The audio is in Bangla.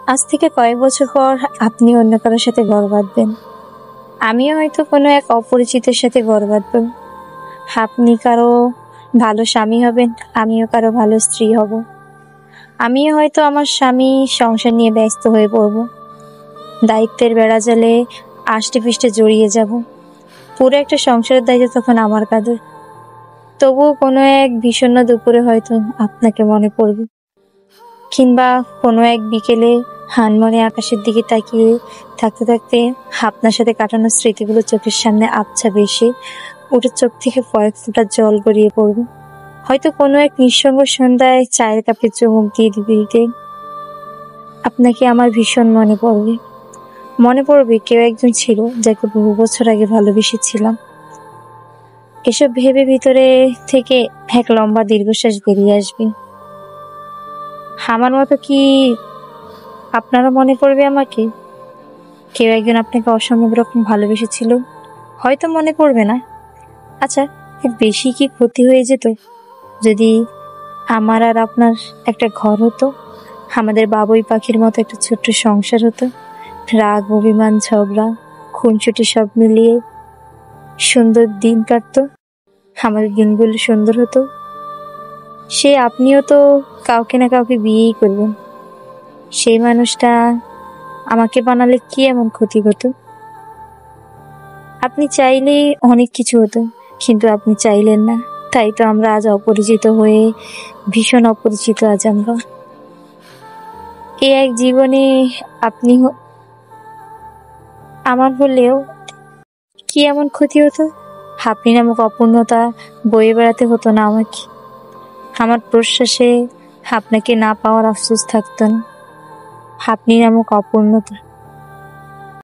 আজ থেকে কয়েক বছর পর আপনি অন্য কারোর সাথে ঘর বাঁধবেন, আমিও হয়তো কোনো এক অপরিচিতের সাথে ঘর বাঁধব। আপনি কারো ভালো স্বামী হবেন, আমিও কারো ভালো স্ত্রী হব। আমিও হয়তো আমার স্বামী সংসার নিয়ে ব্যস্ত হয়ে পড়ব, দায়িত্বের বেড়াজালে আষ্টে পৃষ্ঠে জড়িয়ে যাব। পুরো একটা সংসারের দায়িত্ব তখন আমার কাঁধে। তবুও কোনো এক বিষণ্ণ দুপুরে হয়তো আপনাকে মনে পড়বে, কিংবা কোনো এক বিকেলে হানমনে আকাশের দিকে তাকিয়ে থাকতে থাকতে আপনার সাথে কাটানো স্মৃতিগুলো চোখের সামনে আবছা ভেসে ওটা, চোখ থেকে কয়েক ফোঁটা জল গড়িয়ে পড়বে। হয়তো কোনো এক নিঃসঙ্গ সন্ধ্যায় চায়ের কাপে চুমুক দিয়ে দিতে দিতে আপনাকে আমার ভীষণ মনে পড়বে কেউ একজন ছিল যাকে বহু বছর আগে ভালোবেসেছিলাম। এসব ভেবে ভিতরে থেকে এক লম্বা দীর্ঘশ্বাস বেরিয়ে আসবে। আমার মতো কি আপনারও মনে পড়বে আমাকে? কেউ একজন আপনাকে অসম্ভব রকম ভালোবেসেছিল, হয়তো মনে পড়বে না। আচ্ছা, খুব বেশি কি ক্ষতি হয়ে যেত যদি আমার আর আপনার একটা ঘর হতো, আমাদের বাবুই পাখির মতো একটা ছোট্ট সংসার হতো, রাগ অভিমান ঝগড়া খুনসুটি সব মিলিয়ে সুন্দর দিন কাটতো, আমাদের দিনগুলো সুন্দর হতো। সে আপনিও তো কাউকে না কাউকে বিয়েই করবেন। সেই মানুষটা আমাকে বানালে কি এমন ক্ষতি হতো? আপনি চাইলে অনেক কিছু হতো, কিন্তু আপনি চাইলেন না। তাই তো আমরা আজ অপরিচিত হয়ে, ভীষণ অপরিচিত আজ আমরা। এই এক জীবনে আপনি আমার হলেও কি এমন ক্ষতি হতো? আপনি নামক অপূর্ণতা বয়ে বেড়াতে হতো না আমাকে। আমার প্রশ্বাসে আপনাকে না পাওয়ার আফসোস থাকতো না। আপনি নামক অপূর্ণতা